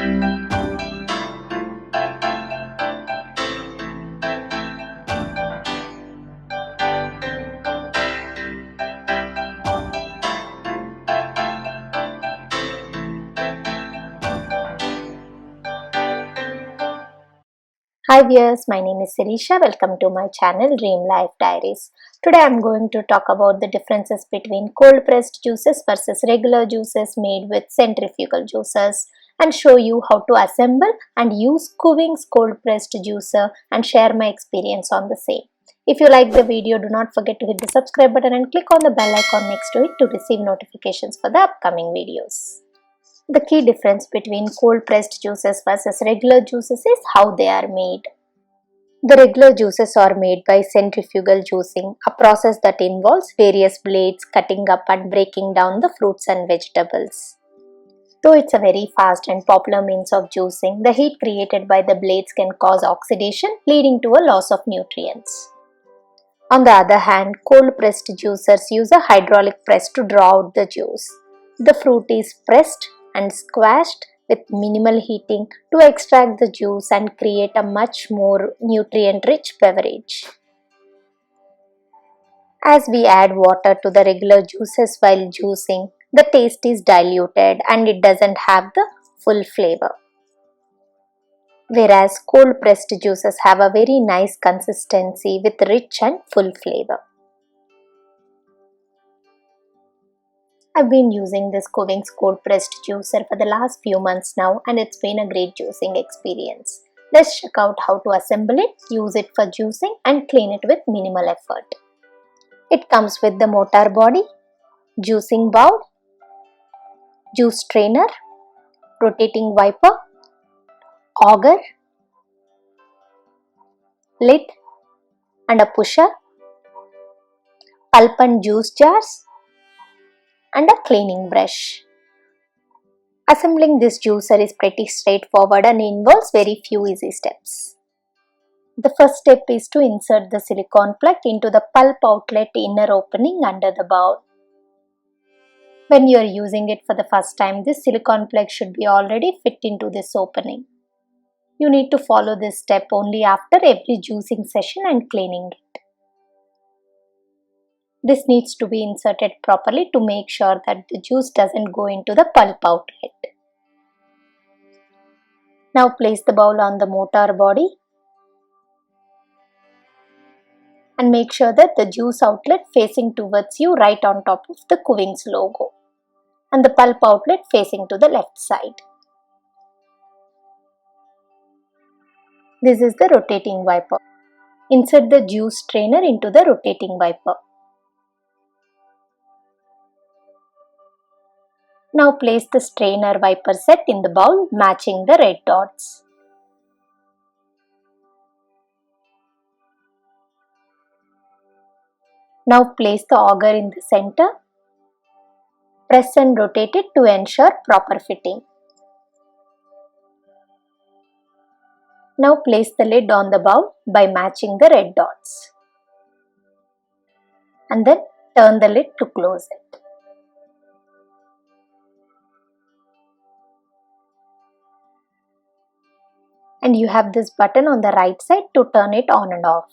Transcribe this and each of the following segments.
Hi viewers, my name is Sirisha. Welcome to my channel Dream Life Diaries. Today I am going to talk about the differences between cold pressed juices versus regular juices made with centrifugal juicers and show you how to assemble and use Kuvings cold pressed juicer and share my experience on the same. If you like the video, do not forget to hit the subscribe button and click on the bell icon next to it to receive notifications for the upcoming videos. The key difference between cold pressed juices versus regular juices is how they are made. The regular juices are made by centrifugal juicing, a process that involves various blades cutting up and breaking down the fruits and vegetables. Though it's a very fast and popular means of juicing, the heat created by the blades can cause oxidation, leading to a loss of nutrients. On the other hand, cold pressed juicers use a hydraulic press to draw out the juice. The fruit is pressed and squashed with minimal heating to extract the juice and create a much more nutrient-rich beverage. As we add water to the regular juices while juicing, the taste is diluted and it doesn't have the full flavor. Whereas cold pressed juices have a very nice consistency with rich and full flavor. I've been using this Kuvings cold pressed juicer for the last few months now and it's been a great juicing experience. Let's check out how to assemble it, use it for juicing and clean it with minimal effort. It comes with the motor body, juicing bowl, juice strainer, rotating wiper, auger, lid and a pusher, pulp and juice jars and a cleaning brush. Assembling this juicer is pretty straightforward and involves very few easy steps. The first step is to insert the silicone plug into the pulp outlet inner opening under the bowl. When you are using it for the first time, this silicone plug should be already fit into this opening. You need to follow this step only after every juicing session and cleaning it. This needs to be inserted properly to make sure that the juice doesn't go into the pulp outlet. Now place the bowl on the motor body and make sure that the juice outlet facing towards you right on top of the Kuvings logo and the pulp outlet facing to the left side. This is the rotating wiper. Insert the juice strainer into the rotating wiper. Now place the strainer wiper set in the bowl matching the red dots. Now place the auger in the center. Press and rotate it to ensure proper fitting. Now place the lid on the bowl by matching the red dots. And then turn the lid to close it. And you have this button on the right side to turn it on and off.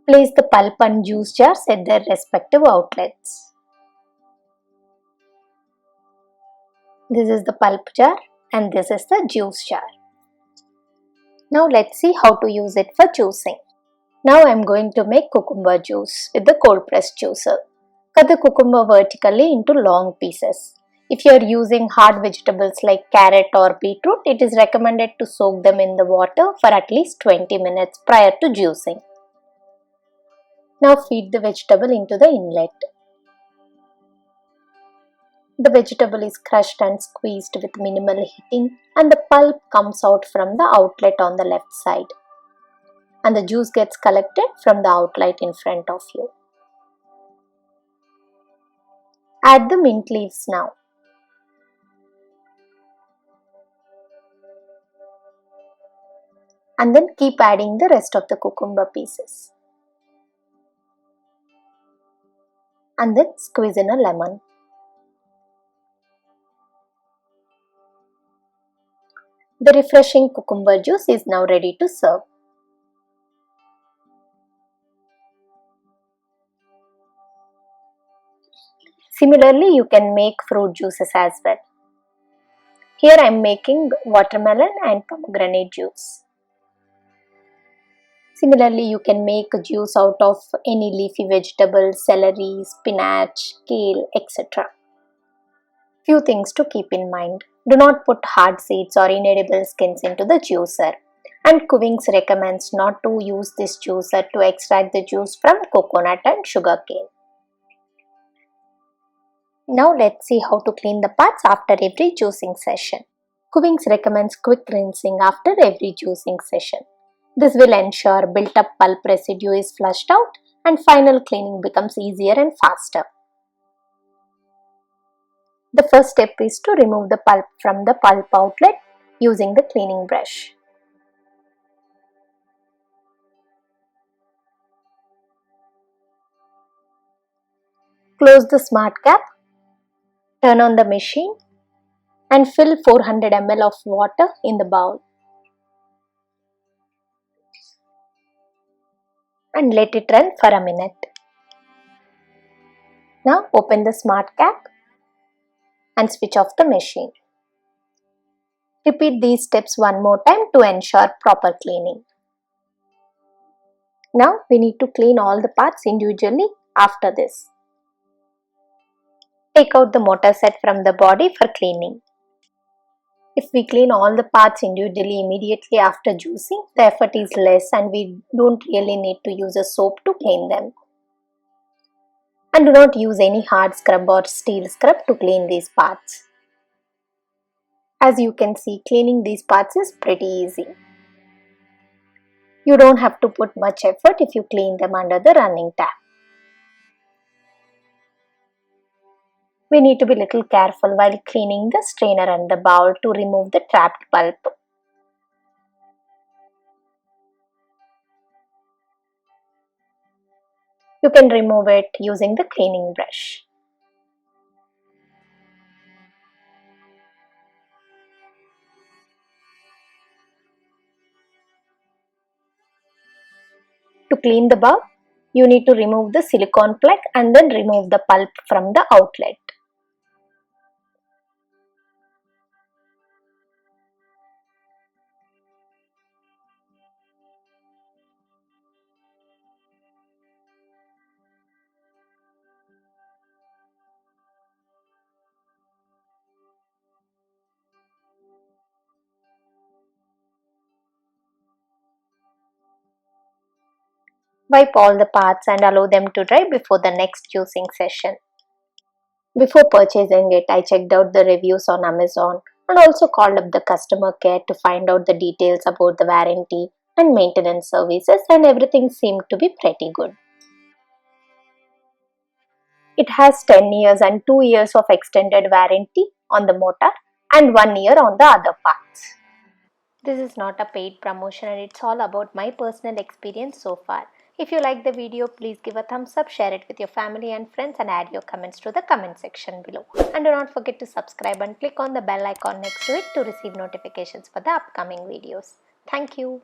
Place the pulp and juice jars at their respective outlets. This is the pulp jar and this is the juice jar. Now let's see how to use it for juicing. Now I am going to make cucumber juice with the cold pressed juicer. Cut the cucumber vertically into long pieces. If you are using hard vegetables like carrot or beetroot, it is recommended to soak them in the water for at least 20 minutes prior to juicing. Now feed the vegetable into the inlet. The vegetable is crushed and squeezed with minimal heating and the pulp comes out from the outlet on the left side. And the juice gets collected from the outlet in front of you. Add the mint leaves now. And then keep adding the rest of the cucumber pieces. And then squeeze in a lemon. The refreshing cucumber juice is now ready to serve. Similarly, you can make fruit juices as well. Here I am making watermelon and pomegranate juice. Similarly, you can make a juice out of any leafy vegetable, celery, spinach, kale, etc. Few things to keep in mind. Do not put hard seeds or inedible skins into the juicer. And Kuvings recommends not to use this juicer to extract the juice from coconut and sugarcane. Now let's see how to clean the parts after every juicing session. Kuvings recommends quick rinsing after every juicing session. This will ensure built-up pulp residue is flushed out and final cleaning becomes easier and faster. The first step is to remove the pulp from the pulp outlet using the cleaning brush. Close the smart cap, turn on the machine and fill 400 ml of water in the bowl and let it run for a minute. Now open the smart cap and switch off the machine. Repeat these steps one more time to ensure proper cleaning. Now we need to clean all the parts individually after this. Take out the motor set from the body for cleaning. If we clean all the parts individually immediately after juicing, the effort is less and we don't really need to use a soap to clean them. And do not use any hard scrub or steel scrub to clean these parts. As you can see, cleaning these parts is pretty easy. You don't have to put much effort if you clean them under the running tap. We need to be little careful while cleaning the strainer and the bowl to remove the trapped pulp. You can remove it using the cleaning brush. To clean the bowl, you need to remove the silicone plug and then remove the pulp from the outlet. Wipe all the parts and allow them to dry before the next juicing session. Before purchasing it, I checked out the reviews on Amazon and also called up the customer care to find out the details about the warranty and maintenance services, and everything seemed to be pretty good. It has 10 years and 2 years of extended warranty on the motor and 1 year on the other parts. This is not a paid promotion and it's all about my personal experience so far. If you like the video, please give a thumbs up, share it with your family and friends and add your comments to the comment section below. And do not forget to subscribe and click on the bell icon next to it to receive notifications for the upcoming videos. Thank you.